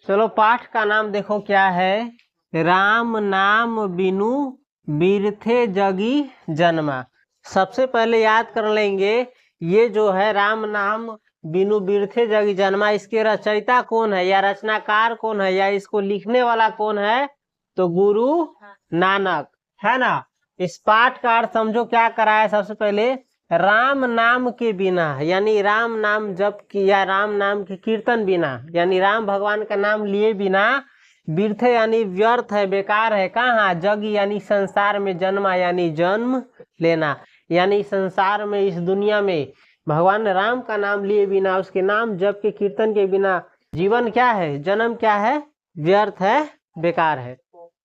चलो पाठ का नाम देखो क्या है। राम नाम बिनु बिरथे जगी जन्मा। सबसे पहले याद कर लेंगे ये जो है राम नाम बिनु बिरथे जगी जन्मा, इसके रचयिता कौन है या रचनाकार कौन है या इसको लिखने वाला कौन है? तो गुरु नानक है ना। इस पाठ का अर्थ समझो क्या करा है। सबसे पहले राम नाम के बिना यानी राम नाम जप किया, राम नाम के कीर्तन बिना यानी राम भगवान का नाम लिए बिना, व्यर्थ यानी व्यर्थ है, बेकार है, कहाँ? जग यानी संसार में, जन्मा यानी जन्म लेना, यानी संसार में इस दुनिया में भगवान राम का नाम लिए बिना, उसके नाम जप के कीर्तन के बिना जीवन क्या है, जन्म क्या है? व्यर्थ है, बेकार है।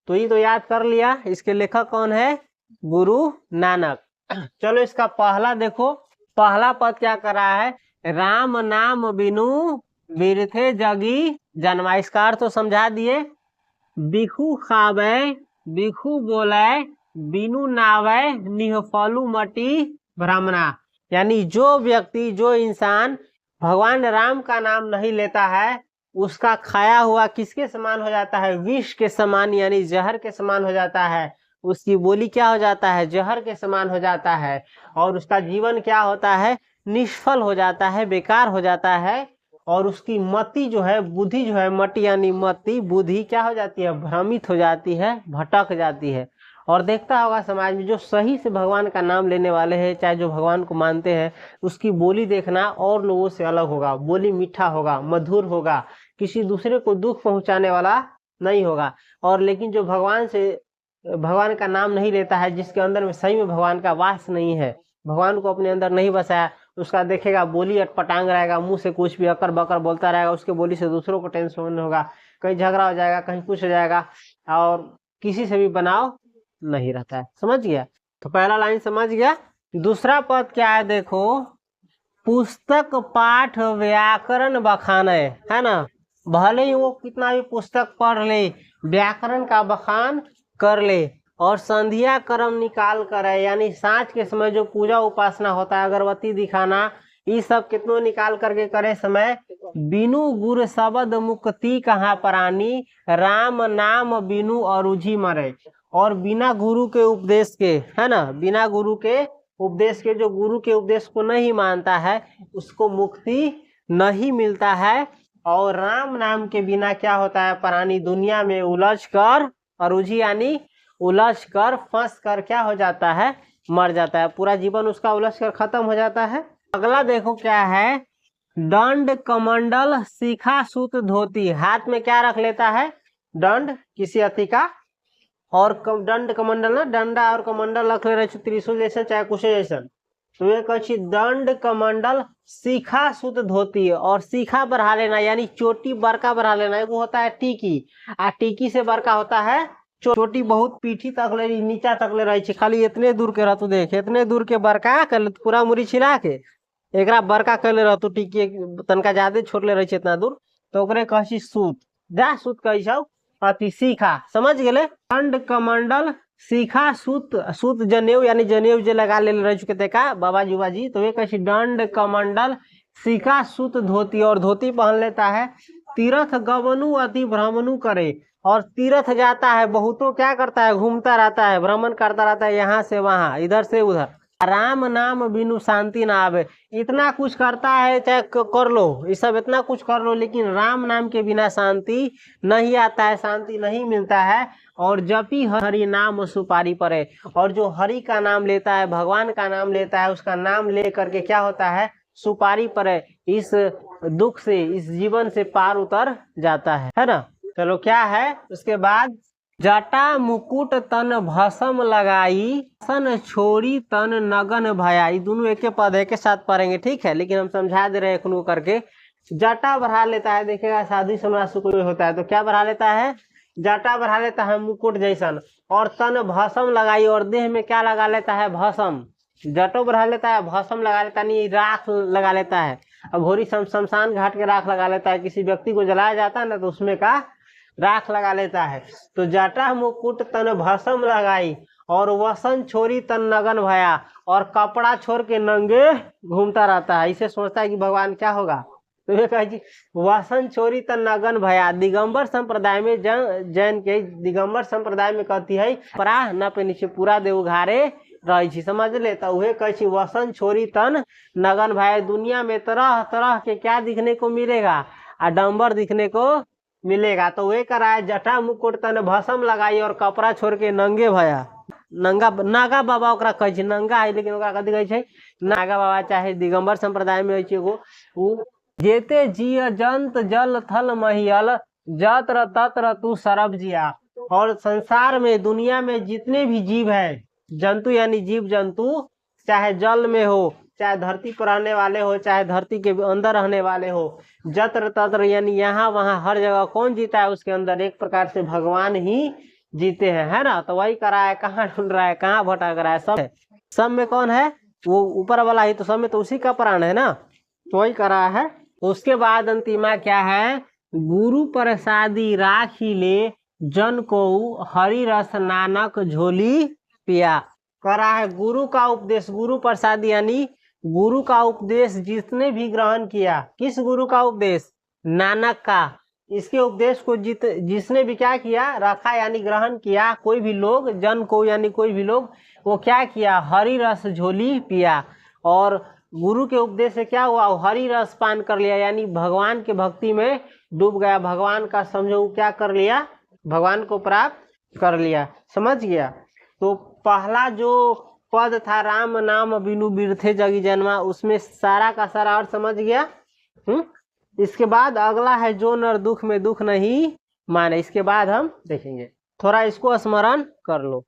तो ये तो याद कर लिया। इसके लेखक कौन है? गुरु नानक। चलो इसका पहला देखो, पहला पद क्या कर रहा है? राम नाम बिनु बिरथे जगी जन्मा। इसका अर्थ तो समझा दिए। बिखू खावे बिखू बोले बिनु नावे निहफलू मटी ब्राह्मणा, यानी जो व्यक्ति, जो इंसान भगवान राम का नाम नहीं लेता है उसका खाया हुआ किसके समान हो जाता है? विष के समान, यानी जहर के समान हो जाता है। उसकी बोली क्या हो जाता है? जहर के समान हो जाता है। और उसका जीवन क्या होता है? निष्फल हो जाता है, बेकार हो जाता है। और उसकी मति जो है, बुद्धि जो है, मति यानी मति, बुद्धि क्या हो जाती है? भ्रमित हो जाती है, भटक जाती है। और देखता होगा समाज में जो सही से भगवान का नाम लेने वाले हैं, चाहे जो भगवान को मानते हैं, उसकी बोली देखना और लोगों से अलग होगा। बोली मीठा होगा, मधुर होगा, किसी दूसरे को दुख पहुंचाने वाला नहीं होगा। और लेकिन जो भगवान का नाम नहीं लेता है, जिसके अंदर में सही में भगवान का वास नहीं है, भगवान को अपने अंदर नहीं बसाया, उसका देखेगा बोली अटपटांग रहेगा, मुंह से कुछ भी अकर बकर बोलता रहेगा, उसके बोली से दूसरों को टेंशन होगा, कहीं झगड़ा हो जाएगा, कहीं कुछ हो जाएगा, और किसी से भी बनाव नहीं रहता है। समझ गया? तो पहला लाइन समझ गया। दूसरा पद क्या है देखो, पुस्तक पाठ व्याकरण बखाने, है ना। भले ही वो कितना भी पुस्तक पढ़ ले, व्याकरण का बखान कर ले और संध्या कर्म निकाल कर है, यानी सांझ के समय जो पूजा उपासना होता है, अगरबत्ती दिखाना, ये सब कितनों निकाल करके करे समय, बिनु गुर शब्द मुक्ति कहाँ परानी, राम नाम बिनु अरुझी मरे। और बिना गुरु के उपदेश के, है ना, बिना गुरु के उपदेश के, जो गुरु के उपदेश को नहीं मानता है उसको मुक्ति नहीं मिलता है। और राम नाम के बिना क्या होता है? परानी दुनिया में उलझ कर, अरुझी यानी उलझ कर, फंस कर क्या हो जाता है? मर जाता है। पूरा जीवन उसका उलझ कर खत्म हो जाता है। अगला देखो क्या है, दंड कमंडल शिखा सूत धोती। हाथ में क्या रख लेता है? दंड, किसी अति का, और दंड कमंडल ना, डंडा और कमंडल रख ले रहे, त्रिशूल जैसे चाहे कुछ जैसा। तो ये कही दंड कमंडल शिखा सूत धोती, और शिखा बढ़ा लेना यानी चोटी बड़का बढ़ा लेना। एगो होता है टीकी, आ टीकी से बड़का होता है चोटी, बहुत पीठी तक ले, नीचा तक ले रही, खाली इतने दूर के रहतु, देख इतने दूर के बड़का कर ले, पूरा मुरी छिला के एकरा बड़का कर ले रहतु, टीकी तनका ज्यादा छोड़ ले रही इतना दूर, तो ओकरे कही सूत, जा सूत कही छौ अति शिखा। समझ गए? दंड कमंडल शिखा सूत, सूत जनेऊ यानी जनेऊ जे लगा ले रह चुके देखा बाबा जुबा जी, तो ये कैसी दंड कमंडल शिखा सूत धोती, और धोती पहन लेता है। तीर्थ गमनु अति भ्रमणु करे, और तीर्थ जाता है, बहुतों क्या करता है? घूमता रहता है, भ्रमण करता रहता है, यहाँ से वहां, इधर से उधर। राम नाम बिनु शांति ना आवे। इतना कुछ करता है, चाहे कर लो, ये सब इतना कुछ कर लो, लेकिन राम नाम के बिना शांति नहीं आता है, शांति नहीं मिलता है। और जब ही हरि नाम सुपारी पड़े, और जो हरि का नाम लेता है, भगवान का नाम लेता है, उसका नाम ले करके क्या होता है? सुपारी पड़े, इस दुख से, इस जीवन से पार उतर जाता है ना। चलो क्या है उसके बाद, जटा मुकुट तन भस्म लगाई, सन छोड़ी तन नगन भयाई। दोनों एक पद के साथ पढ़ेंगे, ठीक है, लेकिन हम समझा दे रहे हैं एक करके। जटा बढ़ा लेता है, देखेगा शादी समाज से कोई होता है तो क्या बढ़ा लेता है? जटा बढ़ा लेता है मुकुट जैसन, और तन भस्म लगाई, और देह में क्या लगा लेता है? भस्म। जटो बढ़ा लेता है, भस्म लगा लेता नहीं, राख लगा लेता है। अब घोरी शमशान घाट के राख लगा लेता है, किसी व्यक्ति को जलाया जाता है ना, तो उसमें का राख लगा लेता है। तो जटा मुकुट तन भस्म लगाई, और वसन छोरी तन नगन भया, और कपड़ा छोड़ के नंगे घूमता रहता है। इसे सोचता है कि भगवान क्या होगा? तो ये कहे वसन छोरी त नगन भया। दिगंबर संप्रदाय में जैन के दिगंबर संप्रदाय में कहती है परा न पे नीचे पूरा दे उघारे रही छी, समझ ले। तो वह कहे वसन छोरी तन नगन भया। दुनिया में तरह तरह के क्या दिखने को मिलेगा, आडम्बर दिखने को मिलेगा। तो वे कराए जटा मुकुट तन भस्म लगाई और कपड़ा छोड़ के नंगे भया। नंगा नागा बाबा ओकरा कहे छै, नंगा है लेकिन ओकरा कथी कहे छै नागा बाबा, चाहे दिगंबर संप्रदाय में है एगो उ जेते जिय जंत जल थल महियल जत्र तत्र तू सरब जिया। और संसार में दुनिया में जितने भी जीव है जंतु यानी जीव जंतु, चाहे जल में हो, चाहे धरती पर रहने वाले हो, चाहे धरती के अंदर रहने वाले हो, जत्र तत्र यानी यहाँ वहाँ हर जगह कौन जीता है उसके अंदर, एक प्रकार से भगवान ही जीते हैं, है ना। तो वही करा है, कहाँ ढूंढ रहा है, कहाँ भटक रहा है, सब में कौन है वो ऊपर वाला ही, तो सब में तो उसी का प्राण है ना, तो वही करा है। उसके बाद अंतिमा क्या है, गुरु प्रसादी राखी ले जन को हरि रस नानक झोली पिया। करा है गुरु का उपदेश, गुरु प्रसाद यानी गुरु का उपदेश जिसने भी ग्रहण किया, किस गुरु का उपदेश, नानक का। इसके उपदेश को जिसने भी क्या किया, रखा यानी ग्रहण किया, कोई भी लोग, जन को यानी कोई भी लोग, वो क्या किया, हरि रस झोली पिया। और गुरु के उपदेश से क्या हुआ, हरि रस पान कर लिया, यानी भगवान के भक्ति में डूब गया, भगवान का समझो क्या कर लिया, भगवान को प्राप्त कर लिया, समझ गया। तो पहला जो पद था राम नाम बिनु बिरथे जगी जन्मा, उसमें सारा का सारा और समझ गया। इसके बाद अगला है जो नर दुख में दुख नहीं माने, इसके बाद हम देखेंगे, थोड़ा इसको स्मरण कर लो।